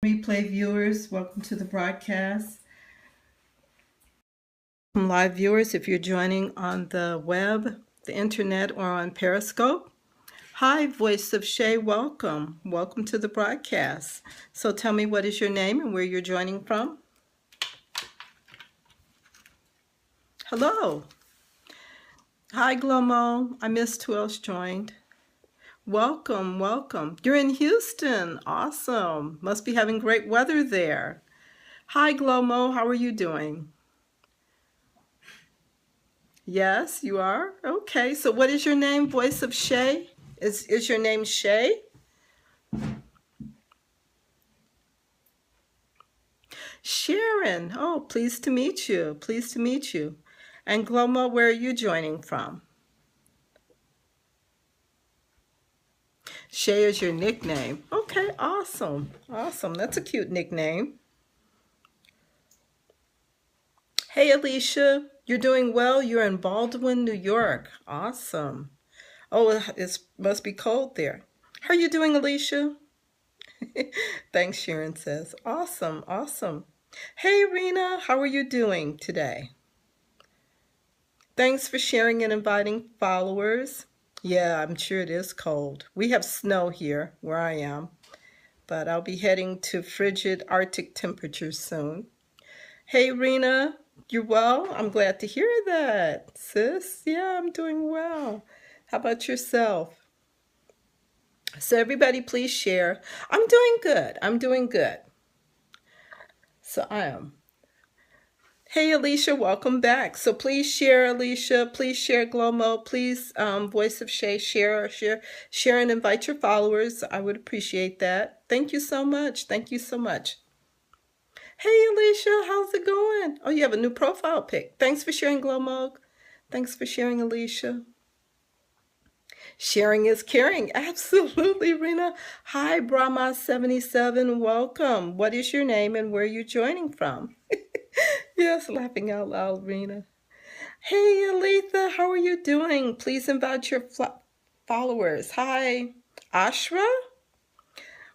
Replay viewers, welcome to the broadcast. Live viewers, if you're joining on the web, the internet, or on Periscope. Hi, Voice of Shay, welcome. Welcome to the broadcast. So tell me, what is your name and where you're joining from? Hello. Hi, Glomo. I missed who else joined. Welcome, welcome. You're in Houston. Awesome. Must be having great weather there. Hi, Glomo. How are you doing? Yes, you are? Okay. So what is your name, Voice of Shay? Is your name Shay? Sharon. Oh, pleased to meet you. Pleased to meet you. And Glomo, where are you joining from? Shay is your nickname. Okay, awesome. Awesome. That's a cute nickname. Hey, Alicia. You're doing well. You're in Baldwin, New York. Awesome. Oh, it must be cold there. How are you doing, Alicia? Thanks, Sharon says. Awesome, awesome. Hey, Rena. How are you doing today? Thanks for sharing and inviting followers. Yeah, I'm sure it is cold. We have snow here where I am, but I'll be heading to frigid Arctic temperatures soon. Hey, Rena, you're well? I'm glad to hear that, sis. Yeah, I'm doing well. How about yourself? So everybody, please share. I'm doing good. I'm doing good. So I am. Hey, Alicia, welcome back. So please share, Alicia. Please share, Glomo. Please, Voice of Shay, share and invite your followers. I would appreciate that. Thank you so much. Thank you so much. Hey, Alicia, how's it going? Oh, you have a new profile pic. Thanks for sharing, Glomo. Thanks for sharing, Alicia. Sharing is caring. Absolutely, Rena. Hi, Brahma77. Welcome. What is your name and where are you joining from? Yes, laughing out loud, Rena. Hey, Aletha, how are you doing? Please invite your followers. Hi, Ashra.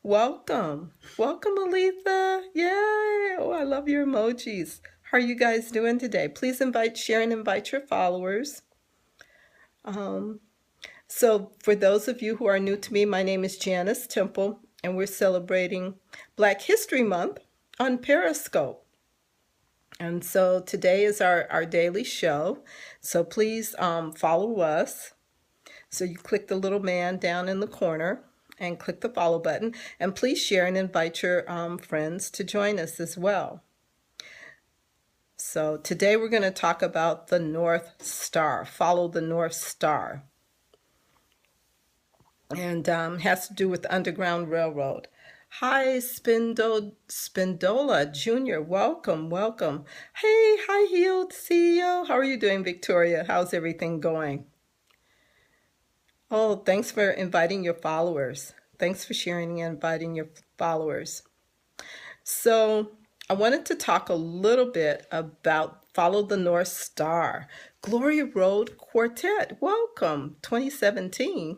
Welcome. Welcome, Aletha. Yay. Oh, I love your emojis. How are you guys doing today? Please share and invite your followers. So for those of you who are new to me, my name is Janice Temple, and we're celebrating Black History Month on Periscope. And so today is our daily show. So please follow us. So you click the little man down in the corner and click the follow button. And please share and invite your friends to join us as well. So today we're going to talk about the North Star. Follow the North Star. And has to do with the Underground Railroad. Hi, Spindola Jr. Welcome, welcome. Hey, high-heeled CEO. How are you doing, Victoria? How's everything going? Oh, thanks for inviting your followers. Thanks for sharing and inviting your followers. So I wanted to talk a little bit about Follow the North Star. Glory Road Quartet. Welcome, 2017.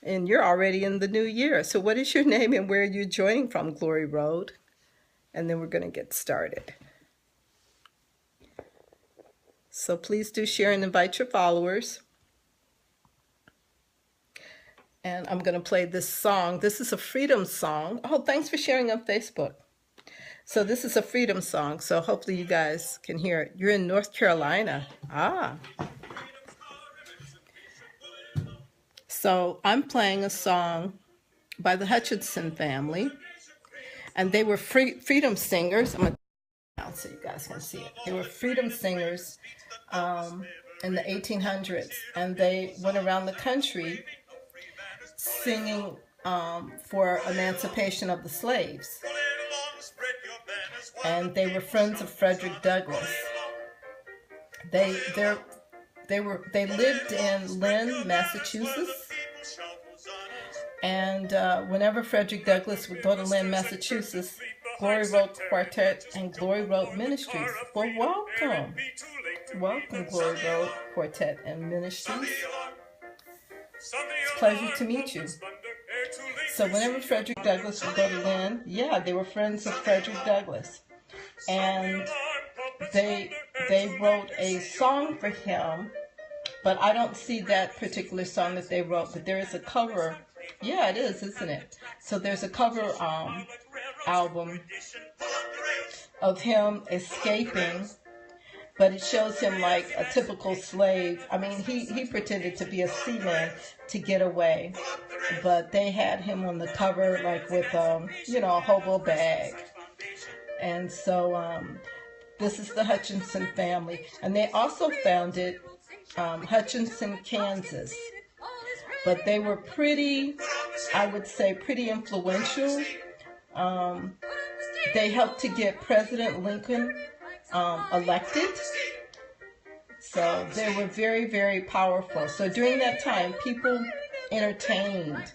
And you're already in the new year. So what is your name and where are you joining from, Glory Road? And then we're going to get started. So please do share and invite your followers. And I'm going to play this song. This is a freedom song. Oh, thanks for sharing on Facebook. So this is a freedom song. So hopefully you guys can hear it. You're in North Carolina. Ah. So I'm playing a song by the Hutchinson family, and they were freedom singers. I'm going to turn it so you guys can see it. They were freedom singers in the 1800s, and they went around the country singing for emancipation of the slaves. And they were friends of Frederick Douglass. They lived in Lynn, Massachusetts. And whenever Frederick Douglass would go to Lynn, Massachusetts, Glory Road Quartet and Glory Road Ministries. Well, welcome. Welcome, Glory Road Quartet and Ministries. It's a pleasure to meet you. So whenever Frederick Douglass would go to Lynn, yeah, they were friends of Frederick Douglass. And they wrote a song for him, but I don't see that particular song that they wrote, but there is a cover. Yeah, it is, isn't it? So there's a cover album of him escaping, but it shows him like a typical slave. I mean, he pretended to be a seaman to get away, but they had him on the cover like with, you know, a hobo bag. And so this is the Hutchinson family. And they also founded Hutchinson, Kansas. But they were pretty, I would say, pretty influential. They helped to get President Lincoln elected. So they were very, very powerful. So during that time, people entertained.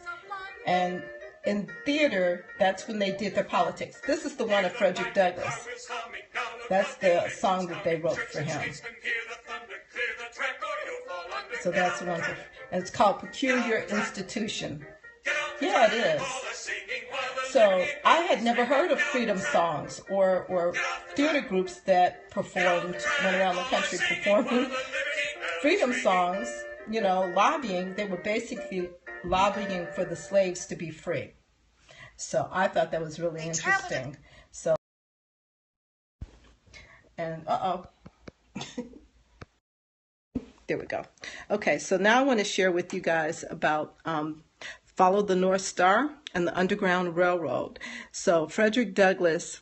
And in theater, that's when they did their politics. This is the one of Frederick Douglass. That's the song that they wrote for him. So that's the one. And it's called Peculiar Institution. Yeah, it is. So I had never heard of freedom songs or theater groups that performed, went around the country performing freedom songs, you know, lobbying. They were basically lobbying for the slaves to be free. So I thought that was really interesting. So, and there we go. Okay, so now I want to share with you guys about Follow the North Star and the Underground Railroad. So Frederick Douglass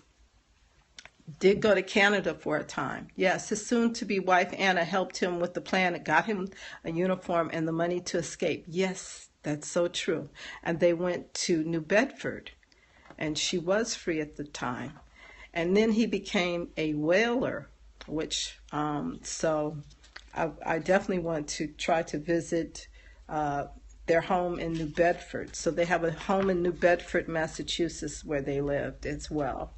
did go to Canada for a time. Yes, his soon-to-be wife Anna helped him with the plan. It got him a uniform and the money to escape. Yes, that's so true. And they went to New Bedford, and she was free at the time. And then he became a whaler, which, so I definitely want to try to visit their home in New Bedford. So they have a home in New Bedford, Massachusetts, where they lived as well.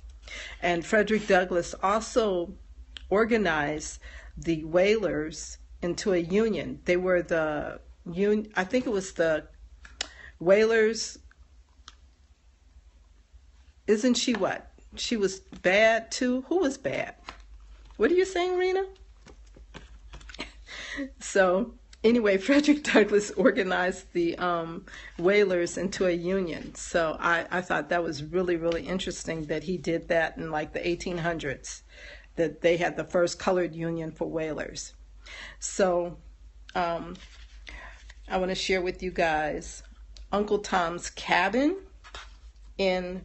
And Frederick Douglass also organized the whalers into a union. They were the union, I think it was the whalers. Isn't she what? She was bad too? Who was bad? What are you saying, Rena? So anyway, Frederick Douglass organized the whalers into a union. So I thought that was really, really interesting that he did that in like the 1800s, that they had the first colored union for whalers. So I want to share with you guys Uncle Tom's Cabin in,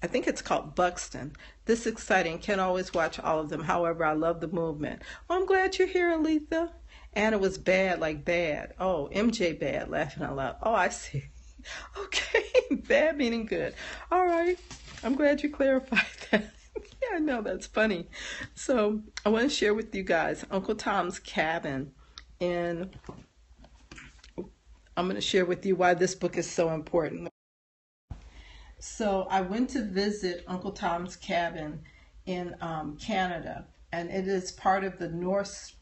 I think it's called Buxton. This is exciting. Can't always watch all of them. However, I love the movement. Well, I'm glad you're here, Aletha. Anna was bad, like bad. Oh, MJ bad, laughing out loud. Oh, I see. Okay, bad meaning good. All right, I'm glad you clarified that. Yeah, I know, that's funny. So I want to share with you guys Uncle Tom's Cabin. And I'm going to share with you why this book is so important. So I went to visit Uncle Tom's Cabin in Canada. And it is part of the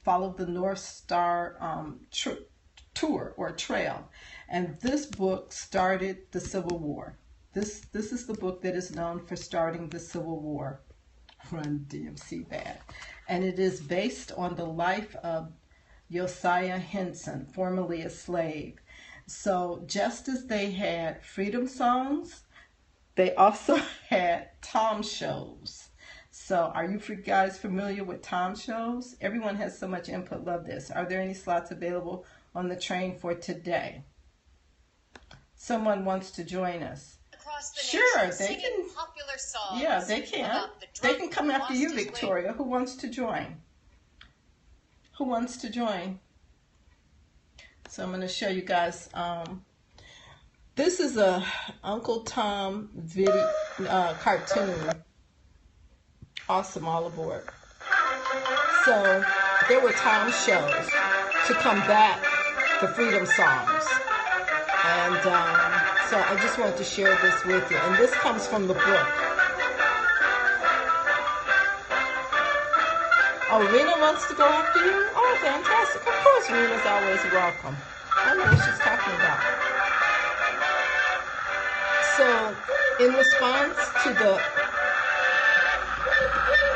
Follow the North Star tour or trail. And this book started the Civil War. This is the book that is known for starting the Civil War. Run DMC bad. And it is based on the life of Josiah Henson, formerly a slave. So just as they had freedom songs, they also had Tom shows. So are you guys familiar with Tom shows? Everyone has so much input. Love this. Are there any slots available on the train for today? Someone wants to join us. Sure, they can. Popular songs. Yeah, they can. They can come after you, Victoria. Who wants to join? Who wants to join? So I'm going to show you guys. This is a Uncle Tom video cartoon. Awesome, all aboard. So there were Tom shows to combat the freedom songs. And so I just wanted to share this with you. And this comes from the book. Oh, Rena wants to go after you? Oh, fantastic. Of course, Rena's always welcome. I know what she's talking about. So in response to the,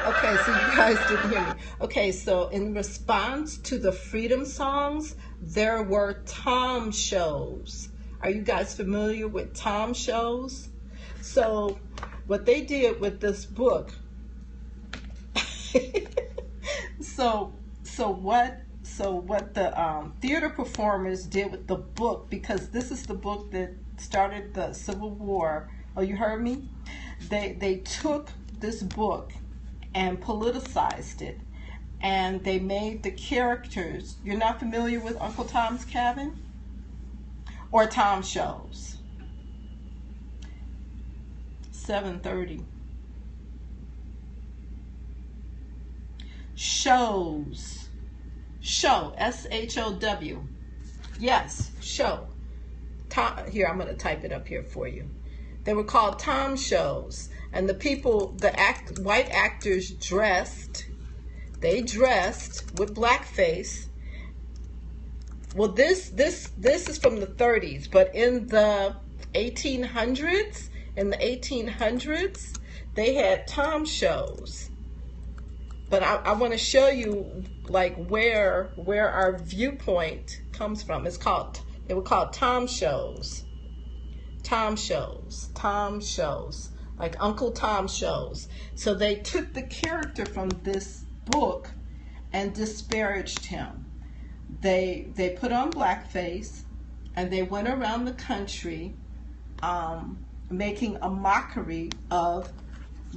okay, so you guys didn't hear me. Okay, so in response to the freedom songs, there were Tom shows. Are you guys familiar with Tom shows? So what they did with this book, so what the theater performers did with the book, because this is the book that started the Civil War. Oh, you heard me? They took this book and politicized it, and they made the characters. You're not familiar with Uncle Tom's Cabin or Tom shows? 7:30. Shows. Show. SHOW. Yes, show. Tom, here, I'm going to type it up here for you. They were called Tom shows, and the people, white actors dressed. They dressed with blackface. Well, this is from the 30s, but in the 1800s, they had Tom shows. But I want to show you like where our viewpoint comes from. They were called Tom shows. Tom shows. Tom shows. Like Uncle Tom shows. So they took the character from this book and disparaged him. They put on blackface, and they went around the country making a mockery of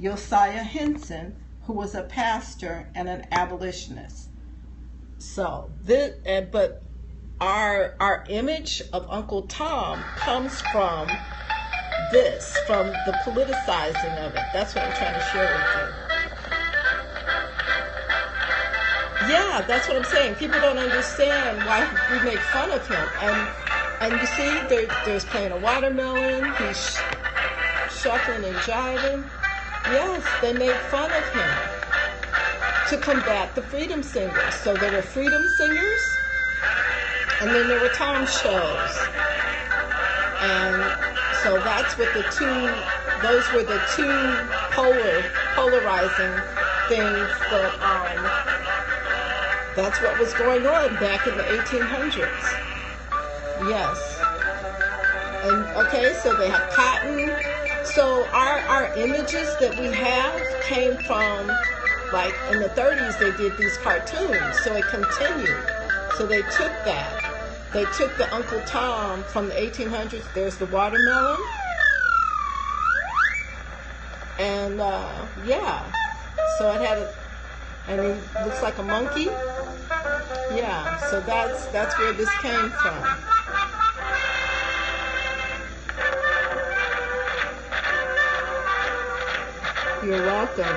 Josiah Henson, who was a pastor and an abolitionist. So but our image of Uncle Tom comes from this, from the politicizing of it. That's what I'm trying to share with you. Yeah, that's what I'm saying. People don't understand why we make fun of him. And you see, there's playing a watermelon. He's shuffling and jiving. Yes, they made fun of him to combat the freedom singers. So there were freedom singers, and then there were Tom shows. And so that's what those were the two polarizing things that's what was going on back in the 1800s. Yes. And okay, so they have cotton. So our images that we have came from, like in the 30s they did these cartoons, so it continued. So they took that. They took the Uncle Tom from the 1800s. There's the watermelon. And yeah, so it had and it looks like a monkey. Yeah, so that's where this came from. You're welcome.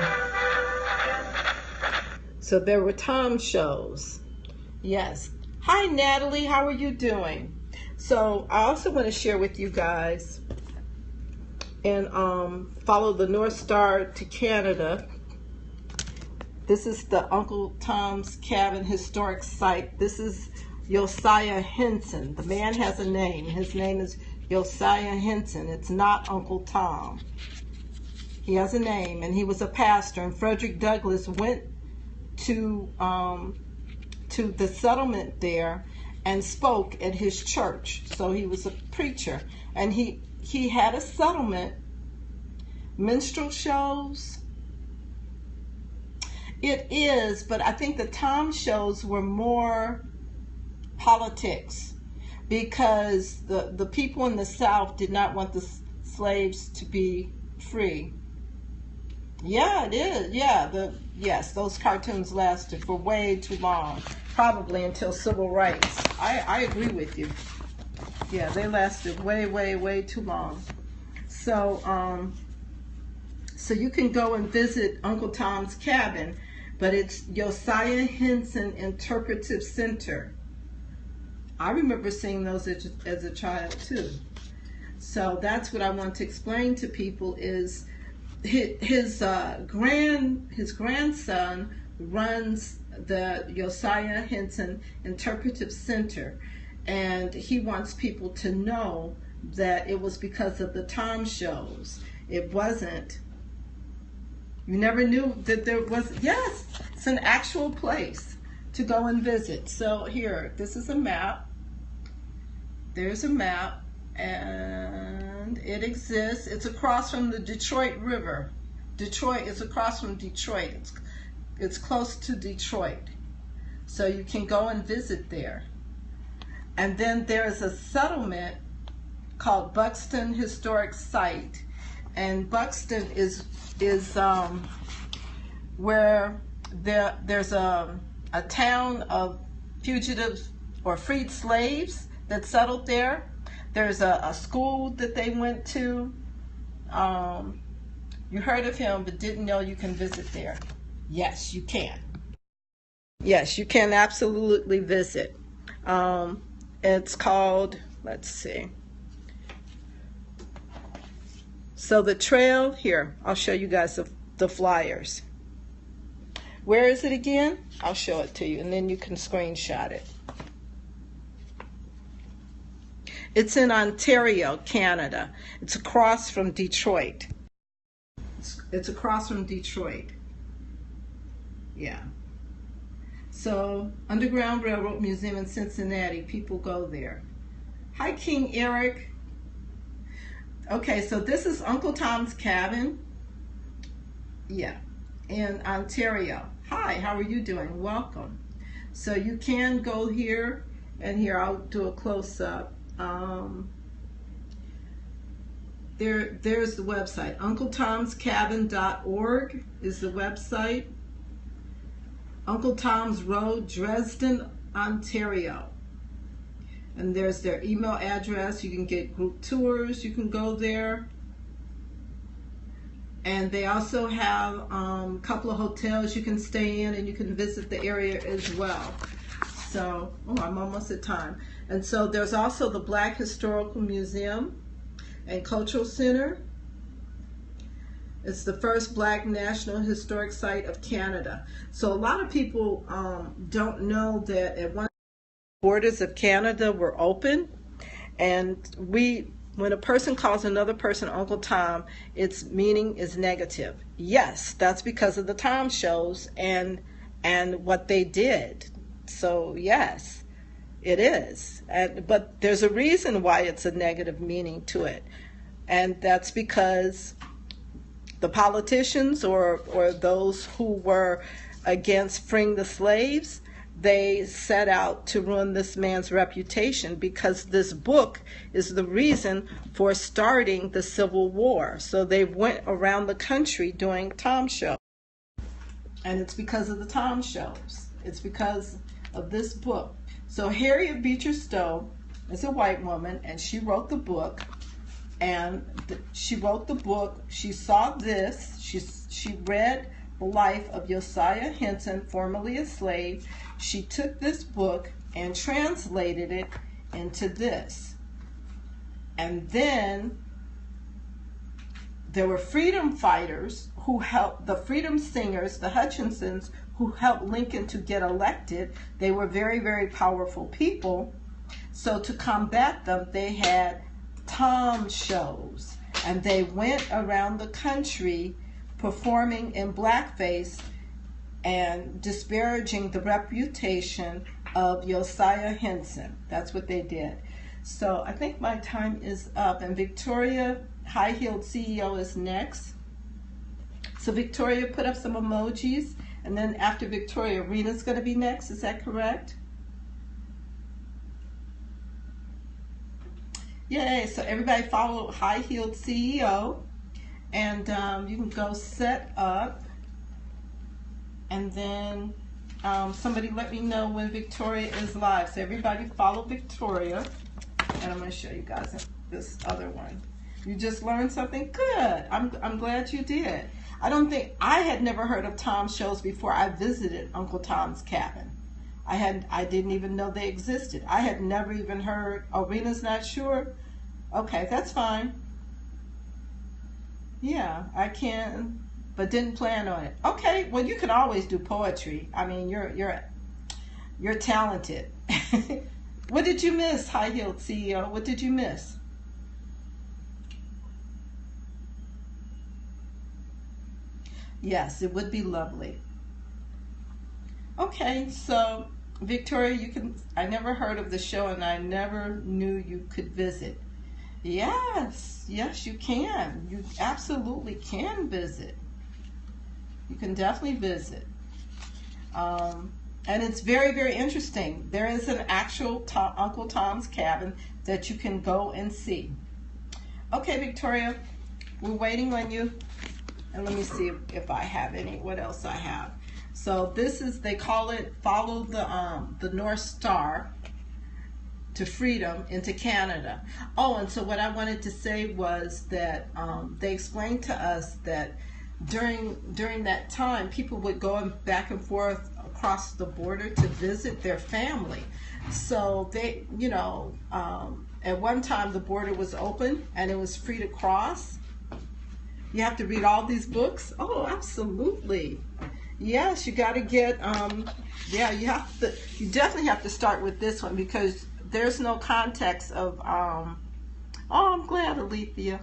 So there were Tom shows. Yes. Hi, Natalie. How are you doing? So I also want to share with you guys and follow the North Star to Canada. This is the Uncle Tom's Cabin historic site. This is Josiah Henson. The man has a name. His name is Josiah Henson. It's not Uncle Tom. He has a name, and he was a pastor. And Frederick Douglass went to the settlement there and spoke at his church. So he was a preacher, and he had a settlement. Minstrel shows. It is, but I think the Tom shows were more politics, because the people in the South did not want the slaves to be free. Yeah, it is. Yeah, yes, those cartoons lasted for way too long, probably until civil rights. I agree with you. Yeah, they lasted way too long. So so you can go and visit Uncle Tom's Cabin, but it's Josiah Henson Interpretive Center. I remember seeing those as a child too. So that's what I want to explain to people is his grandson runs the Josiah Henson Interpretive Center, and he wants people to know that it was because of the Tom shows. It wasn't. You never knew that there was, yes, it's an actual place to go and visit. So here, this is a map. There's a map, and it exists. It's across from the Detroit River. Detroit is across from Detroit. It's close to Detroit. So you can go and visit there. And then there's a settlement called Buxton Historic Site. And Buxton is where there's a town of fugitives or freed slaves that settled there. There's a school that they went to. You heard of him but didn't know you can visit there. Yes, you can. Yes, you can absolutely visit. It's called, let's see. So the trail, here, I'll show you guys the flyers. Where is it again? I'll show it to you, and then you can screenshot it. It's in Ontario, Canada. It's across from Detroit. It's across from Detroit. Yeah. So, Underground Railroad Museum in Cincinnati, people go there. Hi, King Eric. Okay, so this is Uncle Tom's Cabin. Yeah, in Ontario. Hi, how are you doing? Welcome. So you can go here, and here I'll do a close-up. There's the website. UncleTomsCabin.org is the website. Uncle Tom's Road, Dresden, Ontario. And there's their email address. You can get group tours. You can go there. And they also have a couple of hotels you can stay in, and you can visit the area as well. So, oh, I'm almost at time. And so there's also the Black Historical Museum and Cultural Center. It's the first Black National Historic Site of Canada. So a lot of people don't know that at one borders of Canada were open, and when a person calls another person Uncle Tom, its meaning is negative. Yes, that's because of the Tom shows and what they did. So yes, it is. But there's a reason why it's a negative meaning to it, and that's because the politicians or those who were against freeing the slaves, they set out to ruin this man's reputation, because this book is the reason for starting the Civil War. So they went around the country doing Tom shows. And it's because of the Tom shows. It's because of this book. So Harriet Beecher Stowe is a white woman, and she wrote the book. And she wrote the book. She saw this. She read the life of Josiah Henson, formerly a slave. She took this book and translated it into this. And then there were freedom fighters who helped, the freedom singers, the Hutchinsons, who helped Lincoln to get elected. They were very, very powerful people. So to combat them, they had Tom shows, and they went around the country performing in blackface and disparaging the reputation of Josiah Henson. That's what they did. So I think my time is up, and Victoria, High Heeled CEO, is next. So Victoria, put up some emojis, and then after Victoria, Rena's going to be next. Is that correct? Yay, so everybody follow High Heeled CEO, and you can go set up, and then somebody let me know when Victoria is live. So everybody follow Victoria, and I'm going to show you guys this other one. You just learned something? Good. I'm glad you did. I had never heard of Tom shows before I visited Uncle Tom's Cabin. I didn't even know they existed. I had never even heard. Rena's not sure? Okay, that's fine. Yeah, I can, but didn't plan on it. Okay, well, you can always do poetry. I mean, you're talented. What did you miss, High Heeled CEO? What did you miss? Yes, it would be lovely. Okay, so Victoria, you can, I never heard of the show and I never knew you could visit. Yes, yes, you can. You absolutely can visit. You can definitely visit. And it's very, very interesting. There is an actual Uncle Tom's Cabin that you can go and see. Okay, Victoria, we're waiting on you. And let me see if I have any, what else I have. So this is, they call it Follow the North Star to Freedom into Canada. Oh, and so what I wanted to say was that they explained to us that during that time, people would go back and forth across the border to visit their family. So they, you know, at one time the border was open and it was free to cross. You have to read all these books? Oh, absolutely. Yes, you got to get, yeah, you definitely have to start with this one because there's no context of, oh, I'm glad, Alethea.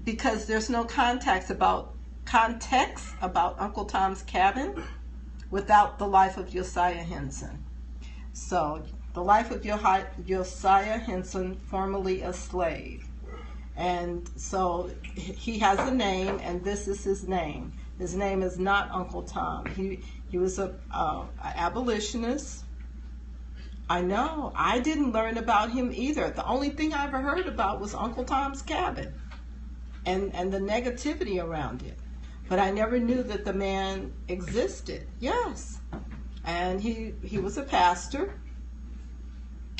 Because there's no context about Uncle Tom's Cabin without the life of Josiah Henson. So, the life of Josiah Henson, formerly a slave. And so he has a name, and this is his name. His name is not Uncle Tom. He was a abolitionist. I know. I didn't learn about him either. The only thing I ever heard about was Uncle Tom's Cabin and the negativity around it. But I never knew that the man existed. Yes. And he was a pastor.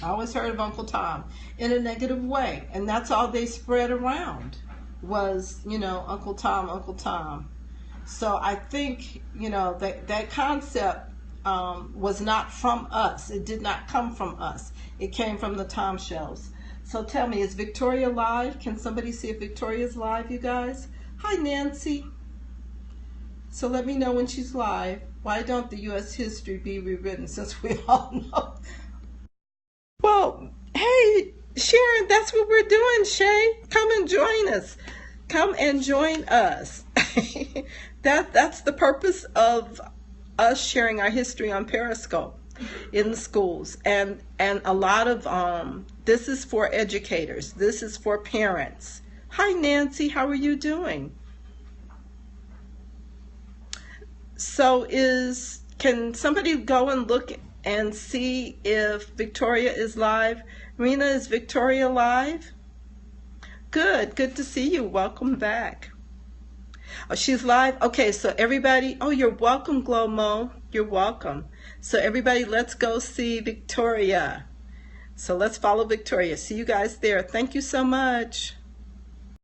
I always heard of Uncle Tom in a negative way, and that's all they spread around was, you know, Uncle Tom, Uncle Tom. So I think, you know, that concept was not from us. It did not come from us. It came from the Tom shows. So tell me, is Victoria live? Can somebody see if Victoria's live, you guys? Hi, Nancy. So let me know when she's live. Why don't the U.S. history be rewritten, since we all know? Well, hey, Sharon, that's what we're doing, Shay. Come and join us. Come and join us. That's the purpose of us sharing our history on Periscope in the schools. And a lot of, this is for educators. This is for parents. Hi, Nancy. How are you doing? So can somebody go and look and see if Victoria is live? Rena, is Victoria live? Good to see you. Welcome back. Oh, she's live? Okay, so everybody, oh, you're welcome, Glomo. You're welcome. So everybody, let's go see Victoria. So let's follow Victoria. See you guys there. Thank you so much.